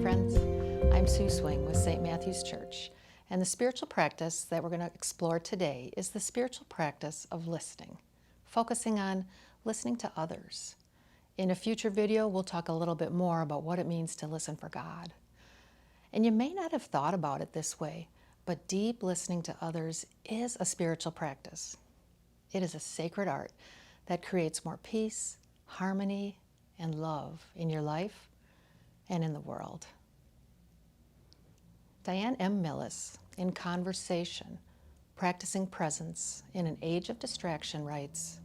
friends. I'm Sue Swing with St. Matthew's Church, and the spiritual practice that we're going to explore today is the spiritual practice of listening, focusing on listening to others. In a future video, we'll talk a little bit more about what it means to listen for God. And you may not have thought about it this way, but deep listening to others is a spiritual practice. It is a sacred art that creates more peace, harmony, and love in your life and in the world. Diane M. Millis, in Conversation, Practicing Presence in an Age of Distraction, writes,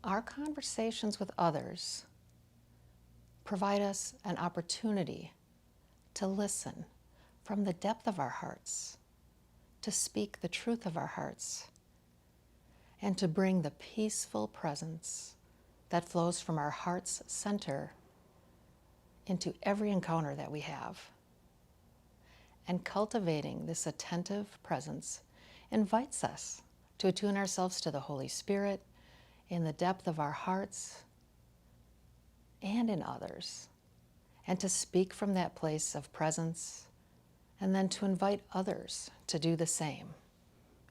"Our conversations with others provide us an opportunity to listen from the depth of our hearts, to speak the truth of our hearts, and to bring the peaceful presence that flows from our heart's center into every encounter that we have. And cultivating this attentive presence invites us to attune ourselves to the Holy Spirit in the depth of our hearts and in others, and to speak from that place of presence, and then to invite others to do the same.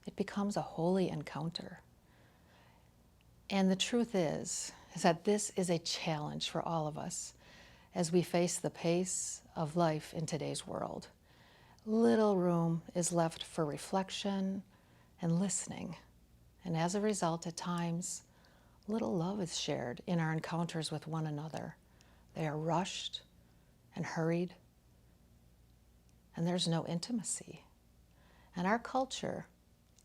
It becomes a holy encounter. And the truth is that this is a challenge for all of us as we face the pace of life in today's world. Little room is left for reflection and listening. And as a result, at times, little love is shared in our encounters with one another. They are rushed and hurried, and there's no intimacy. And our culture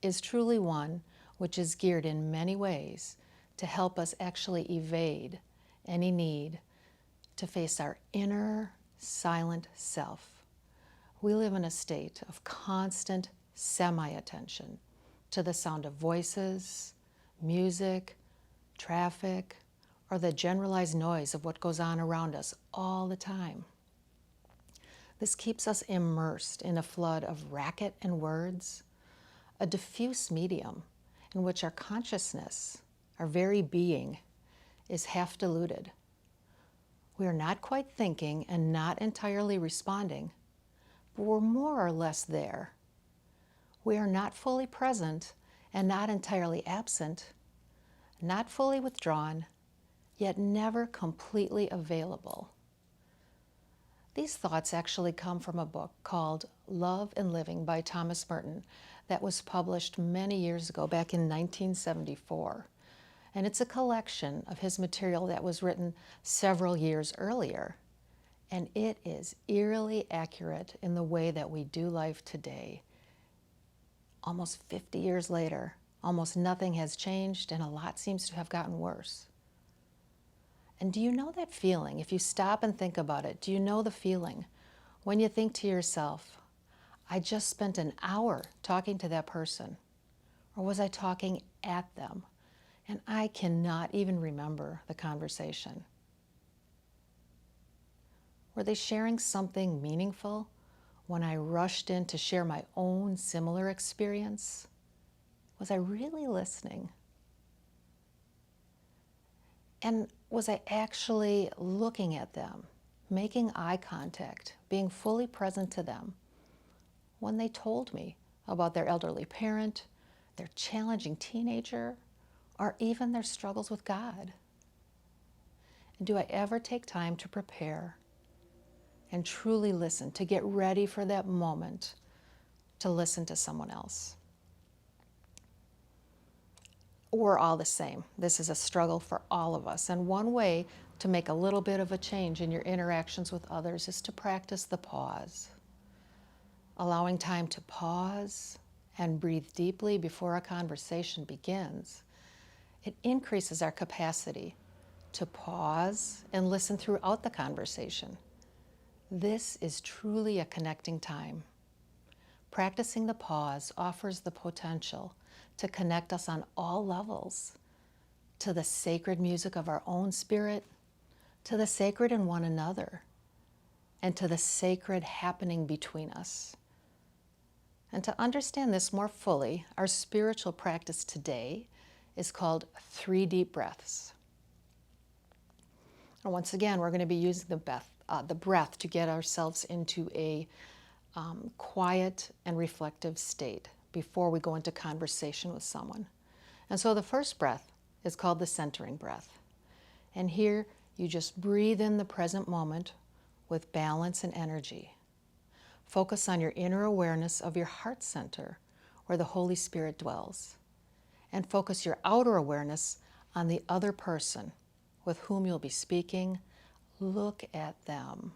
is truly one which is geared in many ways to help us actually evade any need to face our inner silent self. We live in a state of constant semi-attention to the sound of voices, music, traffic, or the generalized noise of what goes on around us all the time. This keeps us immersed in a flood of racket and words, a diffuse medium in which our consciousness, our very being, is half diluted. We are not quite thinking and not entirely responding, but we're more or less there. We are not fully present and not entirely absent, not fully withdrawn, yet never completely available. These thoughts actually come from a book called Love and Living by Thomas Merton that was published many years ago, back in 1974. And it's a collection of his material that was written several years earlier. And it is eerily accurate in the way that we do life today. Almost 50 years later, almost nothing has changed, and a lot seems to have gotten worse. And do you know that feeling? If you stop and think about it, do you know the feeling when you think to yourself, I just spent an hour talking to that person, or was I talking at them? And I cannot even remember the conversation. Were they sharing something meaningful when I rushed in to share my own similar experience? Was I really listening? And was I actually looking at them, making eye contact, being fully present to them when they told me about their elderly parent, their challenging teenager, or even their struggles with God? And do I ever take time to prepare and truly listen, to get ready for that moment to listen to someone else? We're all the same. This is a struggle for all of us. And one way to make a little bit of a change in your interactions with others is to practice the pause. Allowing time to pause and breathe deeply before a conversation begins. It increases our capacity to pause and listen throughout the conversation. This is truly a connecting time. Practicing the pause offers the potential to connect us on all levels, to the sacred music of our own spirit, to the sacred in one another, and to the sacred happening between us. And to understand this more fully, our spiritual practice today is called 3 deep breaths. And once again, we're going to be using the the breath to get ourselves into a quiet and reflective state before we go into conversation with someone. And so the first breath is called the centering breath. And here you just breathe in the present moment with balance and energy. Focus on your inner awareness of your heart center, where the Holy Spirit dwells. And focus your outer awareness on the other person with whom you'll be speaking. Look at them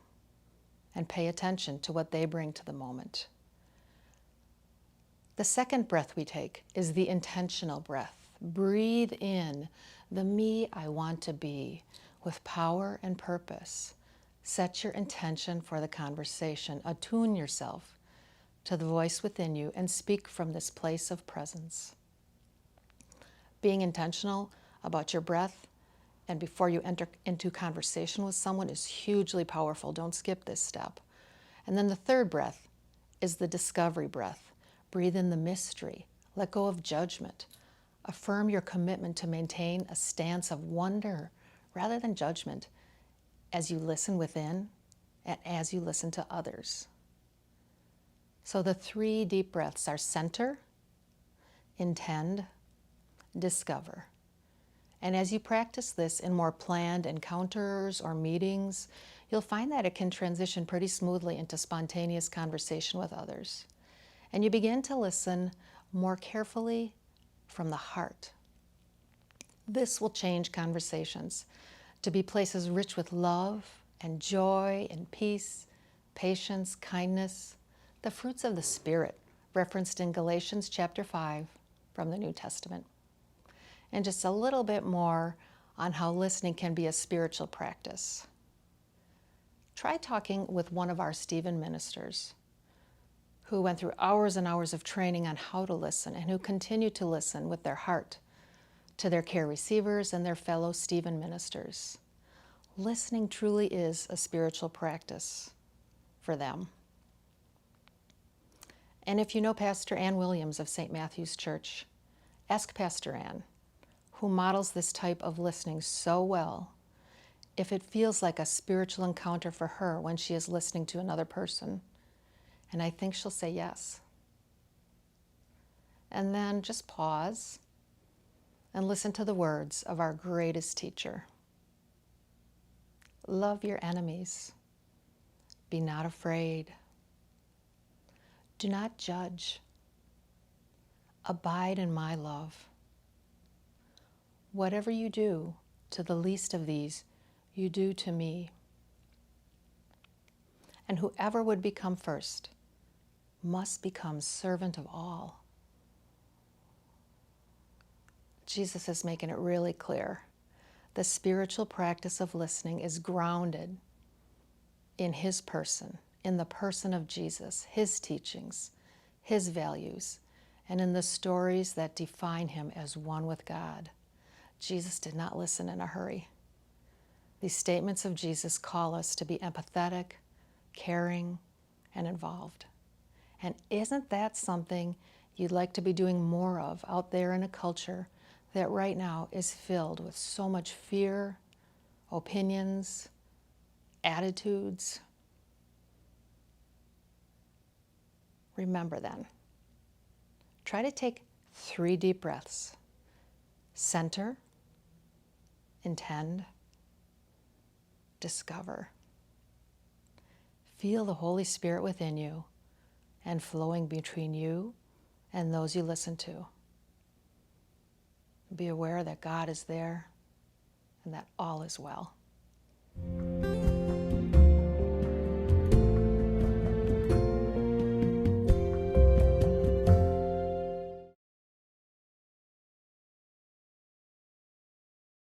and pay attention to what they bring to the moment. The second breath we take is the intentional breath. Breathe in the me I want to be with power and purpose. Set your intention for the conversation. Attune yourself to the voice within you and speak from this place of presence. Being intentional about your breath and before you enter into conversation with someone is hugely powerful. Don't skip this step. And then the third breath is the discovery breath. Breathe in the mystery. Let go of judgment. Affirm your commitment to maintain a stance of wonder rather than judgment as you listen within and as you listen to others. So the 3 deep breaths are center, intend, discover. And as you practice this in more planned encounters or meetings, you'll find that it can transition pretty smoothly into spontaneous conversation with others. And you begin to listen more carefully from the heart. This will change conversations to be places rich with love and joy and peace, patience, kindness, the fruits of the Spirit, referenced in Galatians chapter 5 from the New Testament. And just a little bit more on how listening can be a spiritual practice. Try talking with one of our Stephen ministers who went through hours and hours of training on how to listen and who continue to listen with their heart to their care receivers and their fellow Stephen ministers. Listening truly is a spiritual practice for them. And if you know Pastor Ann Williams of St. Matthew's Church, ask Pastor Ann, who models this type of listening so well, if it feels like a spiritual encounter for her when she is listening to another person. And I think she'll say yes. And then just pause and listen to the words of our greatest teacher. Love your enemies. Be not afraid. Do not judge. Abide in my love. Whatever you do to the least of these, you do to me. And whoever would become first must become servant of all. Jesus is making it really clear. The spiritual practice of listening is grounded in his person, in the person of Jesus, his teachings, his values, and in the stories that define him as one with God. Jesus did not listen in a hurry. These statements of Jesus call us to be empathetic, caring, and involved. And isn't that something you'd like to be doing more of out there in a culture that right now is filled with so much fear, opinions, attitudes? Remember then, try to take 3 deep breaths. Center, intend, discover. Feel the Holy Spirit within you and flowing between you and those you listen to. Be aware that God is there and that all is well.